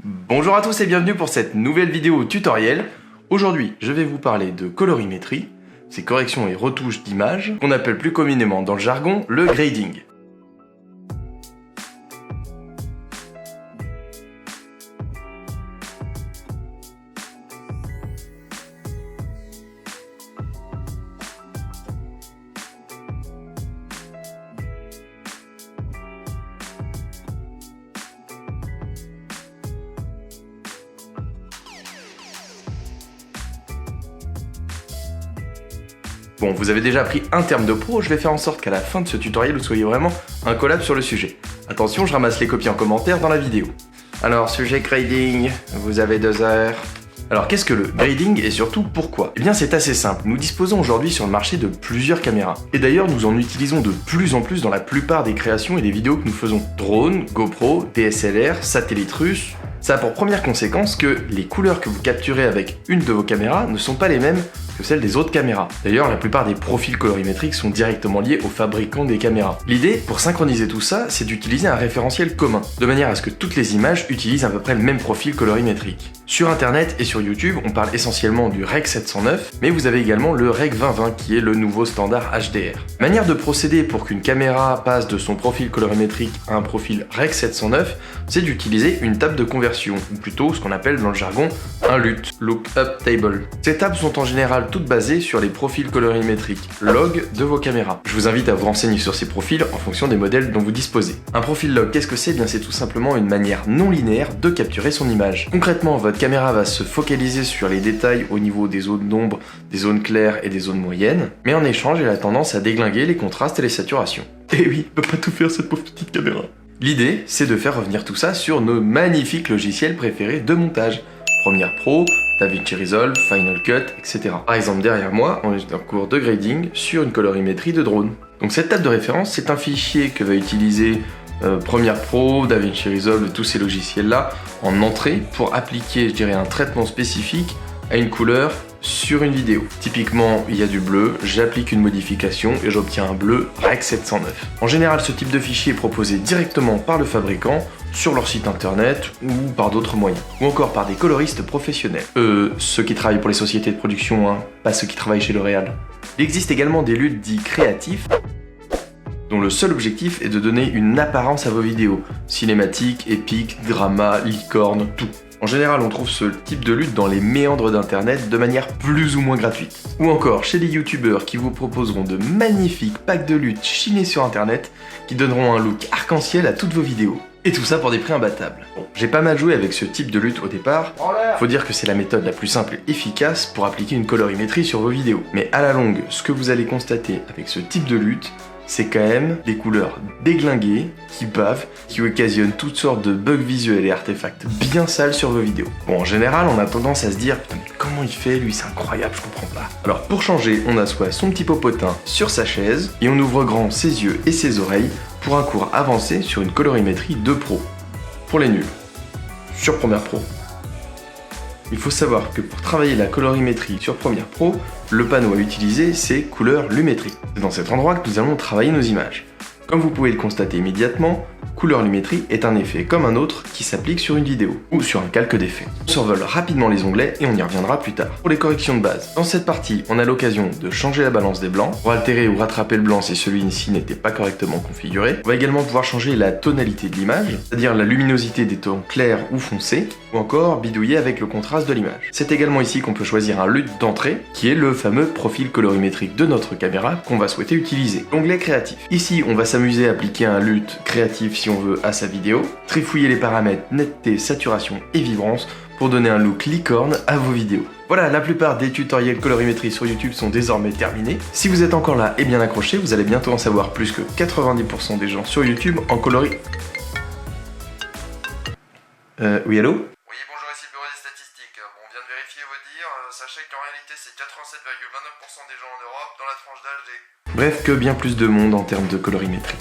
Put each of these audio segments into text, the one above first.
Bonjour à tous et bienvenue pour cette nouvelle vidéo tutoriel. Aujourd'hui, je vais vous parler de colorimétrie, ces corrections et retouches d'images, qu'on appelle plus communément dans le jargon le grading. Bon, vous avez déjà appris un terme de pro, je vais faire en sorte qu'à la fin de ce tutoriel, vous soyez vraiment un collab sur le sujet. Attention, je ramasse les copies en commentaire dans la vidéo. Alors, sujet grading, vous avez 2 heures. Alors, qu'est-ce que le grading et surtout pourquoi? Eh bien, c'est assez simple. Nous disposons aujourd'hui sur le marché de plusieurs caméras. Et d'ailleurs, nous en utilisons de plus en plus dans la plupart des créations et des vidéos que nous faisons. Drone, GoPro, DSLR, satellite russe. Ça a pour première conséquence que les couleurs que vous capturez avec une de vos caméras ne sont pas les mêmes que celles des autres caméras. D'ailleurs, la plupart des profils colorimétriques sont directement liés aux fabricants des caméras. L'idée, pour synchroniser tout ça, c'est d'utiliser un référentiel commun, de manière à ce que toutes les images utilisent à peu près le même profil colorimétrique. Sur internet et sur YouTube, on parle essentiellement du Rec 709, mais vous avez également le Rec 2020 qui est le nouveau standard HDR. Manière de procéder pour qu'une caméra passe de son profil colorimétrique à un profil Rec 709, c'est d'utiliser une table de conversion, ou plutôt ce qu'on appelle dans le jargon un LUT, Lookup Table. Ces tables sont en général toutes basées sur les profils colorimétriques log de vos caméras. Je vous invite à vous renseigner sur ces profils en fonction des modèles dont vous disposez. Un profil log, qu'est-ce que c'est? Bien, c'est tout simplement une manière non linéaire de capturer son image. Concrètement, votre caméra va se focaliser sur les détails au niveau des zones d'ombre, des zones claires et des zones moyennes, mais en échange, elle a tendance à déglinguer les contrastes et les saturations. Et oui, elle peut pas tout faire cette pauvre petite caméra. L'idée, c'est de faire revenir tout ça sur nos magnifiques logiciels préférés de montage. Premiere Pro, DaVinci Resolve, Final Cut, etc. Par exemple, derrière moi, on est en cours de grading sur une colorimétrie de drone. Donc cette table de référence, c'est un fichier que va utiliser Premiere Pro, DaVinci Resolve et tous ces logiciels-là en entrée pour appliquer, je dirais, un traitement spécifique à une couleur sur une vidéo. Typiquement, il y a du bleu, j'applique une modification et j'obtiens un bleu Rec 709. En général, ce type de fichier est proposé directement par le fabricant sur leur site internet ou par d'autres moyens, ou encore par des coloristes professionnels. Ceux qui travaillent pour les sociétés de production, hein, pas ceux qui travaillent chez L'Oréal. Il existe également des LUT dits créatifs, dont le seul objectif est de donner une apparence à vos vidéos. Cinématique, épique, drama, licorne, tout. En général, on trouve ce type de LUT dans les méandres d'internet de manière plus ou moins gratuite. Ou encore chez les youtubeurs qui vous proposeront de magnifiques packs de LUT chinés sur internet qui donneront un look arc-en-ciel à toutes vos vidéos. Et tout ça pour des prix imbattables. Bon, j'ai pas mal joué avec ce type de LUT au départ, faut dire que c'est la méthode la plus simple et efficace pour appliquer une colorimétrie sur vos vidéos. Mais à la longue, ce que vous allez constater avec ce type de LUT, c'est quand même des couleurs déglinguées, qui bavent, qui occasionnent toutes sortes de bugs visuels et artefacts bien sales sur vos vidéos. Bon, en général, on a tendance à se dire « Putain, mais comment il fait, lui, c'est incroyable, je comprends pas. » Alors, pour changer, on assoit son petit popotin sur sa chaise, et on ouvre grand ses yeux et ses oreilles pour un cours avancé sur une colorimétrie de pro. Pour les nuls, sur Premiere Pro. Il faut savoir que pour travailler la colorimétrie sur Premiere Pro, le panneau à utiliser, c'est couleur lumétrie. C'est dans cet endroit que nous allons travailler nos images. Comme vous pouvez le constater immédiatement, couleur lumétrie est un effet comme un autre qui s'applique sur une vidéo ou sur un calque d'effet. On survole rapidement les onglets et on y reviendra plus tard. Pour les corrections de base, dans cette partie, on a l'occasion de changer la balance des blancs pour altérer ou rattraper le blanc si celui-ci n'était pas correctement configuré. On va également pouvoir changer la tonalité de l'image, c'est-à-dire la luminosité des tons clairs ou foncés, ou encore bidouiller avec le contraste de l'image. C'est également ici qu'on peut choisir un LUT d'entrée, qui est le fameux profil colorimétrique de notre caméra qu'on va souhaiter utiliser. L'onglet créatif. Ici, on va s'amuser à appliquer un LUT créatif si on veut à sa vidéo, trifouiller les paramètres netteté, saturation et vibrance pour donner un look licorne à vos vidéos. Voilà, la plupart des tutoriels colorimétrie sur YouTube sont désormais terminés. Si vous êtes encore là et bien accroché, vous allez bientôt en savoir plus que 90% des gens sur YouTube en coloris... Oui, allô? Oui, bonjour, ici le bureau des statistiques. Bon, on vient de vérifier vos dires. Sachez qu'en réalité, c'est 87,29% des gens en Europe dans la tranche d'âge des... Bref, que bien plus de monde en termes de colorimétrie.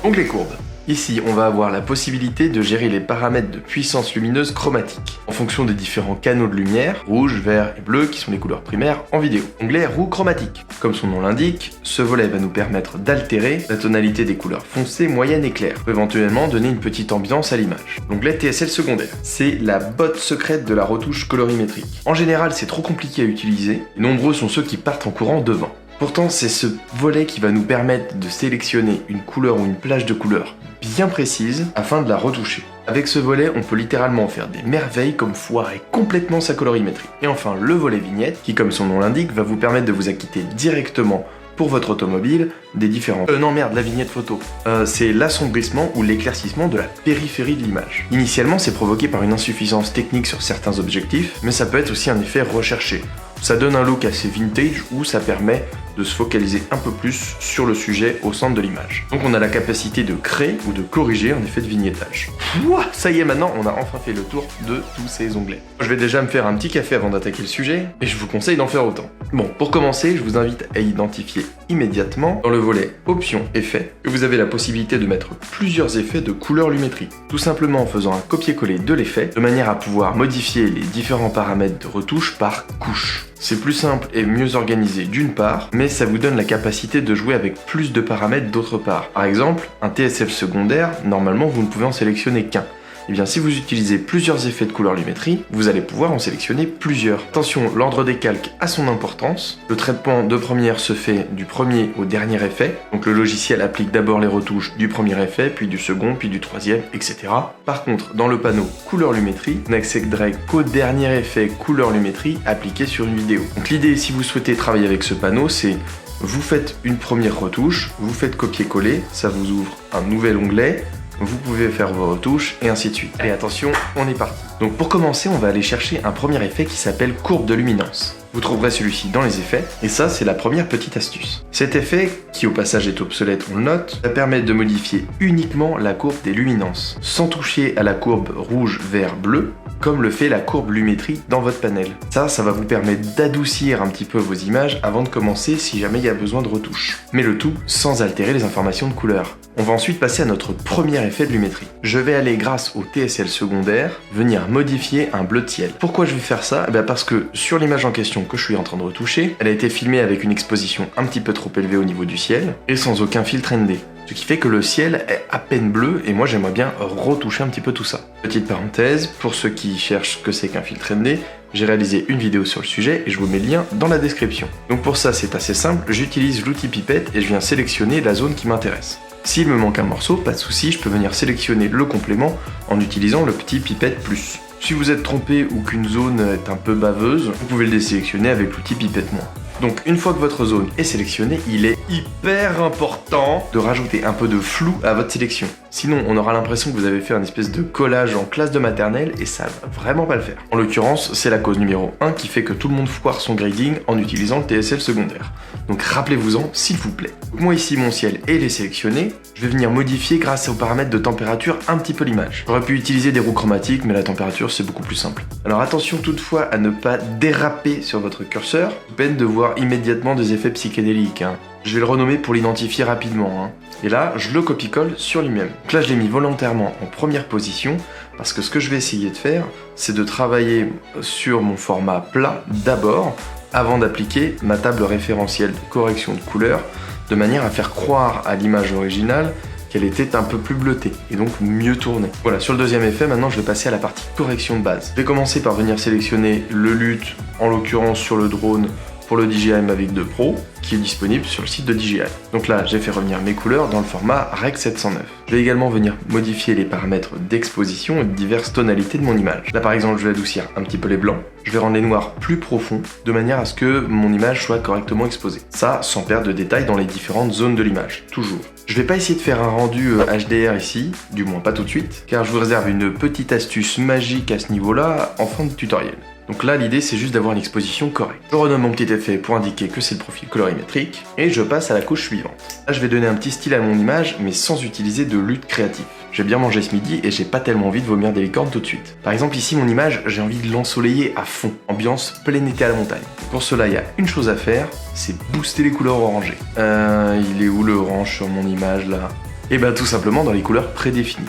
Onglet courbe. Ici, on va avoir la possibilité de gérer les paramètres de puissance lumineuse chromatique en fonction des différents canaux de lumière, rouge, vert et bleu, qui sont les couleurs primaires en vidéo. Onglet roue chromatique. Comme son nom l'indique, ce volet va nous permettre d'altérer la tonalité des couleurs foncées, moyennes et claires, pour éventuellement donner une petite ambiance à l'image. L'onglet TSL secondaire. C'est la botte secrète de la retouche colorimétrique. En général, c'est trop compliqué à utiliser, et nombreux sont ceux qui partent en courant devant. Pourtant, c'est ce volet qui va nous permettre de sélectionner une couleur ou une plage de couleurs bien précise afin de la retoucher. Avec ce volet, on peut littéralement faire des merveilles comme foirer complètement sa colorimétrie. Et enfin, le volet vignette, qui comme son nom l'indique, va vous permettre de vous acquitter directement pour votre automobile des différents... la vignette photo. C'est l'assombrissement ou l'éclaircissement de la périphérie de l'image. Initialement, c'est provoqué par une insuffisance technique sur certains objectifs, mais ça peut être aussi un effet recherché. Ça donne un look assez vintage où ça permet de se focaliser un peu plus sur le sujet au centre de l'image. Donc on a la capacité de créer ou de corriger un effet de vignettage. Ouah, ça y est, maintenant on a enfin fait le tour de tous ces onglets. Je vais déjà me faire un petit café avant d'attaquer le sujet, et je vous conseille d'en faire autant. Bon, pour commencer, je vous invite à identifier immédiatement dans le volet Options Effets que vous avez la possibilité de mettre plusieurs effets de couleur lumétrie. Tout simplement en faisant un copier-coller de l'effet, de manière à pouvoir modifier les différents paramètres de retouche par couche. C'est plus simple et mieux organisé d'une part, mais ça vous donne la capacité de jouer avec plus de paramètres d'autre part. Par exemple, un TSL secondaire, normalement vous ne pouvez en sélectionner qu'un. Et bien si vous utilisez plusieurs effets de couleur lumétrie, vous allez pouvoir en sélectionner plusieurs. Attention, l'ordre des calques a son importance. Le traitement de première se fait du premier au dernier effet. Donc le logiciel applique d'abord les retouches du premier effet, puis du second, puis du troisième, etc. Par contre, dans le panneau couleur lumétrie, vous n'accéderez qu'au dernier effet couleur lumétrie appliqué sur une vidéo. Donc l'idée, si vous souhaitez travailler avec ce panneau, c'est vous faites une première retouche, vous faites copier-coller, ça vous ouvre un nouvel onglet, vous pouvez faire vos retouches et ainsi de suite. Allez, attention, on est parti. Donc pour commencer, on va aller chercher un premier effet qui s'appelle courbe de luminance. Vous trouverez celui-ci dans les effets, et ça c'est la première petite astuce. Cet effet, qui au passage est obsolète, on le note, va permettre de modifier uniquement la courbe des luminances, sans toucher à la courbe rouge, vert, bleu, comme le fait la courbe lumétrie dans votre panel. Ça va vous permettre d'adoucir un petit peu vos images avant de commencer si jamais il y a besoin de retouches. Mais le tout sans altérer les informations de couleur. On va ensuite passer à notre premier effet de lumétrie. Je vais aller, grâce au TSL secondaire, venir modifier un bleu de ciel. Pourquoi je vais faire ça ? Parce que sur l'image en question que je suis en train de retoucher, elle a été filmée avec une exposition un petit peu trop élevée au niveau du ciel et sans aucun filtre ND. Ce qui fait que le ciel est à peine bleu et moi j'aimerais bien retoucher un petit peu tout ça. Petite parenthèse, pour ceux qui cherchent ce que c'est qu'un filtre ND, j'ai réalisé une vidéo sur le sujet et je vous mets le lien dans la description. Donc pour ça c'est assez simple, j'utilise l'outil pipette et je viens sélectionner la zone qui m'intéresse. S'il me manque un morceau, pas de souci, je peux venir sélectionner le complément en utilisant le petit pipette plus. Si vous êtes trompé ou qu'une zone est un peu baveuse, vous pouvez le désélectionner avec l'outil pipette moins. Donc une fois que votre zone est sélectionnée, il est hyper important de rajouter un peu de flou à votre sélection. Sinon, on aura l'impression que vous avez fait un espèce de collage en classe de maternelle et ça va vraiment pas le faire. En l'occurrence, c'est la cause numéro 1 qui fait que tout le monde foire son grading en utilisant le TSL secondaire. Donc rappelez-vous-en, s'il vous plaît. Donc moi ici, mon ciel est sélectionné. Je vais venir modifier grâce aux paramètres de température un petit peu l'image. J'aurais pu utiliser des roues chromatiques, mais la température c'est beaucoup plus simple. Alors attention toutefois à ne pas déraper sur votre curseur, peine de voir immédiatement des effets psychédéliques. Je vais le renommer pour l'identifier rapidement. Et là, je le copie-colle sur lui-même. Donc là, je l'ai mis volontairement en première position, parce que ce que je vais essayer de faire, c'est de travailler sur mon format plat d'abord, avant d'appliquer ma table référentielle de correction de couleur, de manière à faire croire à l'image originale qu'elle était un peu plus bleutée, et donc mieux tournée. Voilà, sur le deuxième effet, maintenant je vais passer à la partie correction de base. Je vais commencer par venir sélectionner le LUT, en l'occurrence sur le drone, pour le DJI Mavic 2 Pro, qui est disponible sur le site de DJI. Donc là, j'ai fait revenir mes couleurs dans le format Rec 709. Je vais également venir modifier les paramètres d'exposition et de diverses tonalités de mon image. Là par exemple, je vais adoucir un petit peu les blancs. Je vais rendre les noirs plus profonds, de manière à ce que mon image soit correctement exposée. Ça, sans perdre de détails dans les différentes zones de l'image, toujours. Je vais pas essayer de faire un rendu HDR ici, du moins pas tout de suite, car je vous réserve une petite astuce magique à ce niveau-là en fin de tutoriel. Donc là, l'idée, c'est juste d'avoir une exposition correcte. Je renomme mon petit effet pour indiquer que c'est le profil colorimétrique, et je passe à la couche suivante. Là, je vais donner un petit style à mon image, mais sans utiliser de LUT créatif. J'ai bien mangé ce midi et j'ai pas tellement envie de vomir des licornes tout de suite. Par exemple, ici, mon image, j'ai envie de l'ensoleiller à fond, ambiance plein été à la montagne. Pour cela, il y a une chose à faire, c'est booster les couleurs orangées. Il est où le orange sur mon image, là ? Et bien tout simplement dans les couleurs prédéfinies.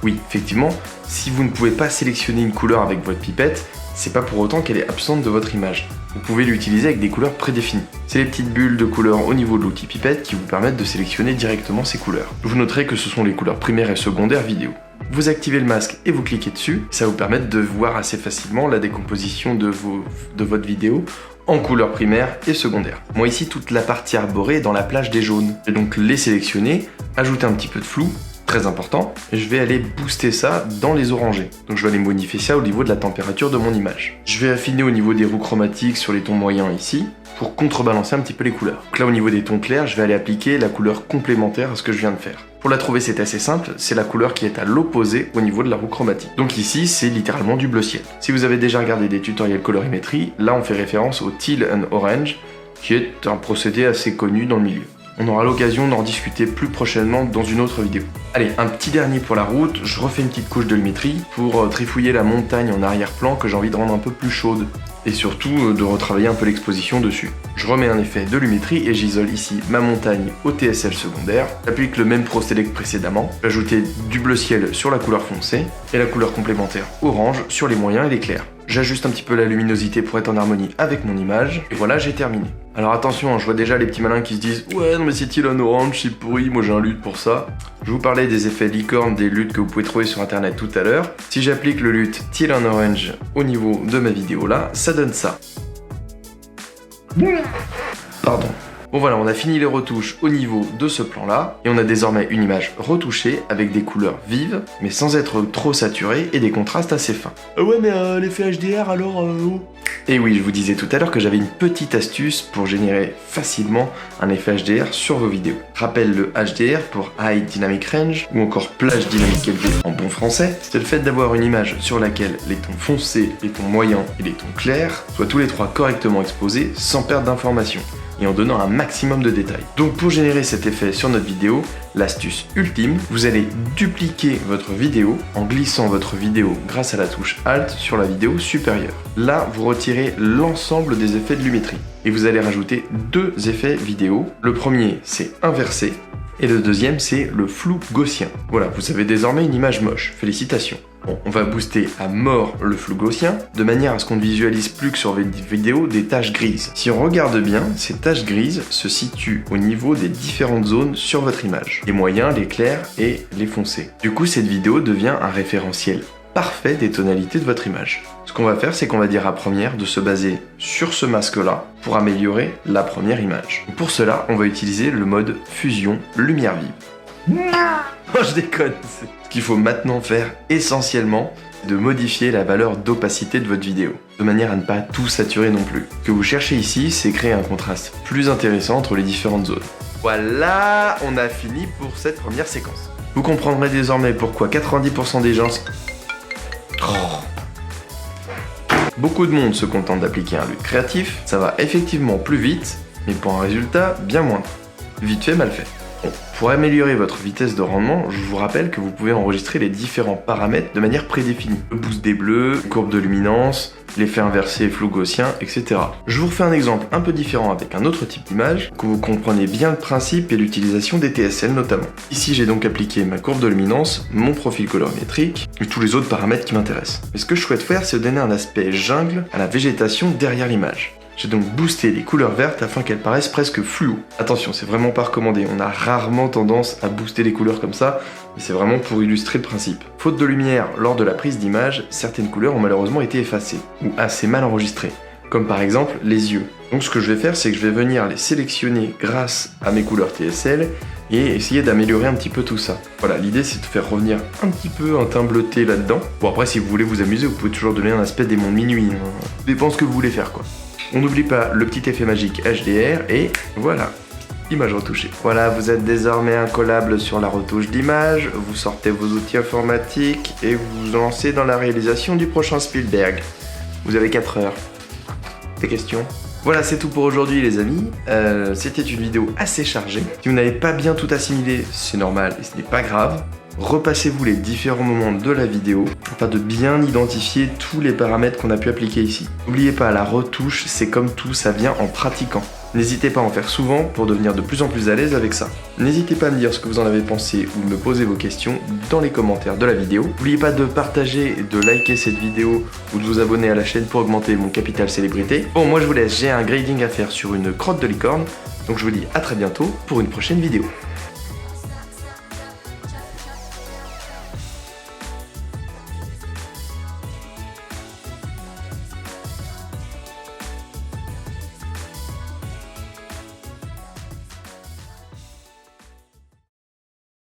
Oui, effectivement, si vous ne pouvez pas sélectionner une couleur avec votre pipette, c'est pas pour autant qu'elle est absente de votre image. Vous pouvez l'utiliser avec des couleurs prédéfinies. C'est les petites bulles de couleurs au niveau de l'outil pipette qui vous permettent de sélectionner directement ces couleurs. Vous noterez que ce sont les couleurs primaires et secondaires vidéo. Vous activez le masque et vous cliquez dessus, ça vous permet de voir assez facilement la décomposition de votre vidéo en couleurs primaires et secondaires. Moi ici, toute la partie arborée est dans la plage des jaunes. Je vais donc les sélectionner, ajouter un petit peu de flou, très important, et je vais aller booster ça dans les orangés. Donc je vais aller modifier ça au niveau de la température de mon image. Je vais affiner au niveau des roues chromatiques sur les tons moyens ici, pour contrebalancer un petit peu les couleurs. Donc là au niveau des tons clairs, je vais aller appliquer la couleur complémentaire à ce que je viens de faire. Pour la trouver, c'est assez simple, c'est la couleur qui est à l'opposé au niveau de la roue chromatique. Donc ici, c'est littéralement du bleu ciel. Si vous avez déjà regardé des tutoriels colorimétrie, là on fait référence au teal and orange, qui est un procédé assez connu dans le milieu. On aura l'occasion d'en discuter plus prochainement dans une autre vidéo. Allez, un petit dernier pour la route, je refais une petite couche de lumétrie pour trifouiller la montagne en arrière-plan que j'ai envie de rendre un peu plus chaude. Et surtout de retravailler un peu l'exposition dessus. Je remets un effet de lumétrie et j'isole ici ma montagne au TSL secondaire. J'applique le même procédé que précédemment. J'ajoute du bleu ciel sur la couleur foncée et la couleur complémentaire orange sur les moyens et les clairs. J'ajuste un petit peu la luminosité pour être en harmonie avec mon image, et voilà, j'ai terminé. Alors attention, je vois déjà les petits malins qui se disent « Ouais, non mais c'est teal and orange, c'est pourri, moi j'ai un LUT pour ça ». Je vous parlais des effets licorne, des LUT que vous pouvez trouver sur internet tout à l'heure. Si j'applique le LUT teal and orange au niveau de ma vidéo là, ça donne ça. Pardon. Bon voilà, on a fini les retouches au niveau de ce plan-là, et on a désormais une image retouchée avec des couleurs vives, mais sans être trop saturées et des contrastes assez fins. Ouais mais l'effet HDR alors Et oui, je vous disais tout à l'heure que j'avais une petite astuce pour générer facilement un effet HDR sur vos vidéos. Rappelle le HDR pour High Dynamic Range, ou encore Plage Dynamique Élevée en bon français, c'est le fait d'avoir une image sur laquelle les tons foncés, les tons moyens et les tons clairs soient tous les trois correctement exposés sans perte d'information, et en donnant un maximum de détails. Donc pour générer cet effet sur notre vidéo, l'astuce ultime, vous allez dupliquer votre vidéo en glissant votre vidéo grâce à la touche Alt sur la vidéo supérieure. Là, vous retirez l'ensemble des effets de lumétrie et vous allez rajouter deux effets vidéo. Le premier, c'est inversé, et le deuxième, c'est le flou gaussien. Voilà, vous avez désormais une image moche. Félicitations. Bon, on va booster à mort le flou gaussien, de manière à ce qu'on ne visualise plus que sur votre vidéo des taches grises. Si on regarde bien, ces taches grises se situent au niveau des différentes zones sur votre image. Les moyens, les clairs et les foncés. Du coup, cette vidéo devient un référentiel parfait des tonalités de votre image. Ce qu'on va faire, c'est qu'on va dire à Premiere de se baser sur ce masque-là pour améliorer la première image. Pour cela, on va utiliser le mode fusion lumière vive. Oh, je déconne. Ce qu'il faut maintenant faire essentiellement, c'est de modifier la valeur d'opacité de votre vidéo, de manière à ne pas tout saturer non plus. Ce que vous cherchez ici, c'est créer un contraste plus intéressant entre les différentes zones. Voilà, on a fini pour cette première séquence. Vous comprendrez désormais pourquoi 90% des gens... Beaucoup de monde se contente d'appliquer un LUT créatif, ça va effectivement plus vite, mais pour un résultat bien moindre. Vite fait, mal fait. Bon, pour améliorer votre vitesse de rendement, je vous rappelle que vous pouvez enregistrer les différents paramètres de manière prédéfinie. Le boost des bleus, courbe de luminance, l'effet inversé, flou gaussien, etc. Je vous refais un exemple un peu différent avec un autre type d'image, que vous comprenez bien le principe et l'utilisation des TSL notamment. Ici j'ai donc appliqué ma courbe de luminance, mon profil colorimétrique, et tous les autres paramètres qui m'intéressent. Mais ce que je souhaite faire, c'est donner un aspect jungle à la végétation derrière l'image. J'ai donc boosté les couleurs vertes afin qu'elles paraissent presque fluo. Attention, c'est vraiment pas recommandé, on a rarement tendance à booster les couleurs comme ça, mais c'est vraiment pour illustrer le principe. Faute de lumière lors de la prise d'image, certaines couleurs ont malheureusement été effacées, ou assez mal enregistrées, comme par exemple les yeux. Donc ce que je vais faire, c'est que je vais venir les sélectionner grâce à mes couleurs TSL, et essayer d'améliorer un petit peu tout ça. Voilà, l'idée c'est de faire revenir un petit peu un teint bleuté là-dedans. Bon après, si vous voulez vous amuser, vous pouvez toujours donner un aspect démon de minuit, hein. Ça dépend ce que vous voulez faire quoi. On n'oublie pas le petit effet magique HDR et voilà, image retouchée. Voilà, vous êtes désormais incollable sur la retouche d'image, vous sortez vos outils informatiques et vous vous lancez dans la réalisation du prochain Spielberg. Vous avez 4 heures. Des questions ? Voilà, c'est tout pour aujourd'hui les amis. C'était une vidéo assez chargée. Si vous n'avez pas bien tout assimilé, c'est normal et ce n'est pas grave. Repassez-vous les différents moments de la vidéo afin de bien identifier tous les paramètres qu'on a pu appliquer ici. N'oubliez pas, la retouche, c'est comme tout, ça vient en pratiquant. N'hésitez pas à en faire souvent pour devenir de plus en plus à l'aise avec ça. N'hésitez pas à me dire ce que vous en avez pensé ou me poser vos questions dans les commentaires de la vidéo. N'oubliez pas de partager, de liker cette vidéo ou de vous abonner à la chaîne pour augmenter mon capital célébrité. Bon, moi je vous laisse, j'ai un grading à faire sur une crotte de licorne, donc je vous dis à très bientôt pour une prochaine vidéo.